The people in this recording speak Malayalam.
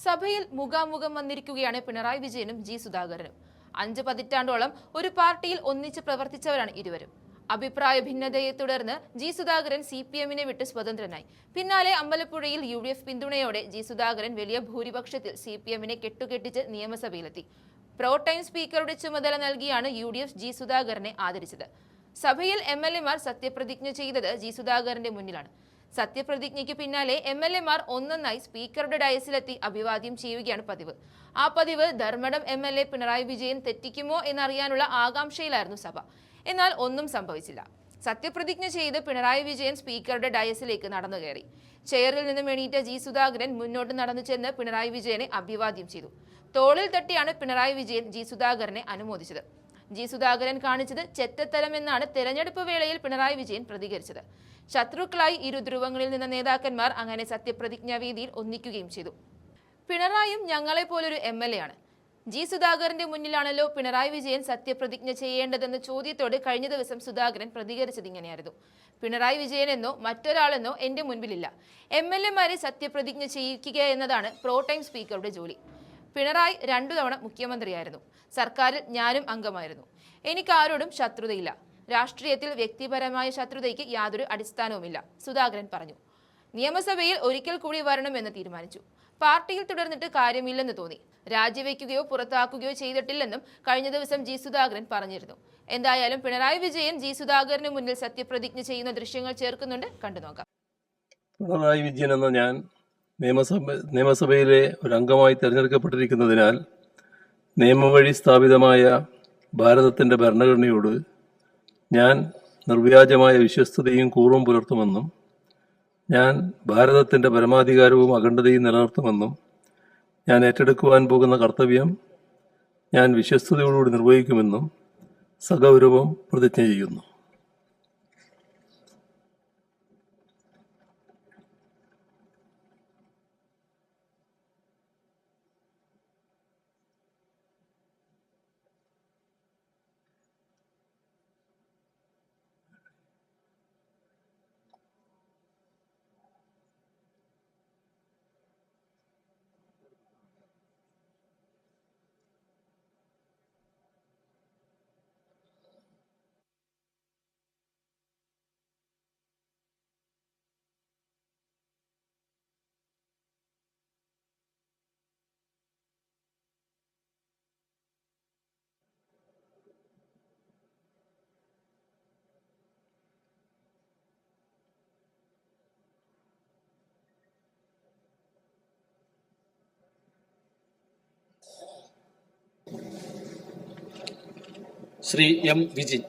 സഭയിൽ മുഖാമുഖം വന്നിരിക്കുകയാണ് പിണറായി വിജയനും ജി സുധാകരനും. 5 പതിറ്റാണ്ടോളം ഒരു പാർട്ടിയിൽ ഒന്നിച്ച് പ്രവർത്തിച്ചവരാണ് ഇരുവരും. അഭിപ്രായ ഭിന്നതയെ തുടർന്ന് ജി സുധാകരൻ CPM-നെ വിട്ട് സ്വതന്ത്രനായി. പിന്നാലെ അമ്പലപ്പുഴയിൽ UDF പിന്തുണയോടെ ജി സുധാകരൻ വലിയ ഭൂരിപക്ഷത്തിൽ CPM-നെ കെട്ടുകെട്ടിച്ച് നിയമസഭയിലെത്തി. പ്രോ ടൈം സ്പീക്കറുടെ ചുമതല നൽകിയാണ് UDF ജി സുധാകരനെ ആദരിച്ചത്. സഭയിൽ MLA-മാർ സത്യപ്രതിജ്ഞ ചെയ്തത് ജി സുധാകരന്റെ മുന്നിലാണ്. സത്യപ്രതിജ്ഞയ്ക്ക് പിന്നാലെ MLA-മാർ ഒന്നൊന്നായി സ്പീക്കറുടെ ഡയസിലെത്തി അഭിവാദ്യം ചെയ്യുകയാണ് പതിവ്. ആ പതിവ് ധർമ്മടം MLA പിണറായി വിജയൻ തെറ്റിക്കുമോ എന്നറിയാനുള്ള ആകാംക്ഷയിലായിരുന്നു സഭ. എന്നാൽ ഒന്നും സംഭവിച്ചില്ല. സത്യപ്രതിജ്ഞ ചെയ്ത് പിണറായി വിജയൻ സ്പീക്കറുടെ ഡയസിലേക്ക് നടന്നു കയറി. ചെയറിൽ നിന്നും എണീറ്റ ജി സുധാകരൻ മുന്നോട്ട് നടന്നു ചെന്ന് പിണറായി വിജയനെ അഭിവാദ്യം ചെയ്തു. തോളിൽ തട്ടിയാണ് പിണറായി വിജയൻ ജി സുധാകരനെ അനുമോദിച്ചത്. ജി സുധാകരൻ കാണിച്ചത് ചെറ്റത്തരമെന്നാണ് തെരഞ്ഞെടുപ്പ് വേളയിൽ പിണറായി വിജയൻ പ്രതികരിച്ചത്. ശത്രുക്കളായി ഇരു ധ്രുവങ്ങളിൽ നിന്ന നേതാക്കന്മാർ അങ്ങനെ സത്യപ്രതിജ്ഞാ വേദിയിൽ ഒന്നിക്കുകയും ചെയ്തു. പിണറായും ഞങ്ങളെപ്പോലൊരു MLA ആണ്. ജി സുധാകരന്റെ മുന്നിലാണല്ലോ പിണറായി വിജയൻ സത്യപ്രതിജ്ഞ ചെയ്യേണ്ടതെന്ന ചോദ്യത്തോട് കഴിഞ്ഞ ദിവസം സുധാകരൻ പ്രതികരിച്ചത് ഇങ്ങനെയായിരുന്നു. പിണറായി വിജയനെന്നോ മറ്റൊരാളെന്നോ എന്റെ മുൻപിലില്ല. MLA-മാരെ സത്യപ്രതിജ്ഞ ചെയ്യിക്കുക എന്നതാണ് പ്രോ ടൈം സ്പീക്കറുടെ ജോലി. പിണറായി 2 തവണ മുഖ്യമന്ത്രിയായിരുന്നു. സർക്കാരിൽ ഞാനും അംഗമായിരുന്നു. എനിക്ക് ആരോടും ശത്രുതയില്ല. രാഷ്ട്രീയത്തിൽ വ്യക്തിപരമായ ശത്രുതയ്ക്ക് യാതൊരു അടിസ്ഥാനവുമില്ല, സുധാകരൻ പറഞ്ഞു. നിയമസഭയിൽ ഒരിക്കൽ കൂടി വരണമെന്ന് തീരുമാനിച്ചു. പാർട്ടിയിൽ തുടർന്നിട്ട് കാര്യമില്ലെന്ന് തോന്നി. രാജിവെക്കുകയോ പുറത്താക്കുകയോ ചെയ്തിട്ടില്ലെന്നും കഴിഞ്ഞ ദിവസം ജി സുധാകരൻ പറഞ്ഞിരുന്നു. എന്തായാലും പിണറായി വിജയൻ ജി സുധാകരന് മുന്നിൽ സത്യപ്രതിജ്ഞ ചെയ്യുന്ന ദൃശ്യങ്ങൾ ചേർക്കുന്നുണ്ട്, കണ്ടുനോക്കാം. പിണറായി വിജയൻ എന്ന ഞാൻ നിയമസഭയിലെ ഒരു അംഗമായി തിരഞ്ഞെടുക്കപ്പെട്ടിരിക്കുന്നതിനാൽ നിയമവഴി സ്ഥാപിതമായ ഭാരതത്തിൻ്റെ ഭരണഘടനയോട് ഞാൻ നിർവ്യാജമായ വിശ്വസ്തതയും കൂറും പുലർത്തുമെന്നും ഞാൻ ഭാരതത്തിൻ്റെ പരമാധികാരവും അഖണ്ഡതയും നിലനിർത്തുമെന്നും ഞാൻ ഏറ്റെടുക്കുവാൻ പോകുന്ന കർത്തവ്യം ഞാൻ വിശ്വസ്തയോടുകൂടി നിർവഹിക്കുമെന്നും സഗൗരവം പ്രതിജ്ഞ ചെയ്യുന്നു. ശ്രീ M. വിജിൻ.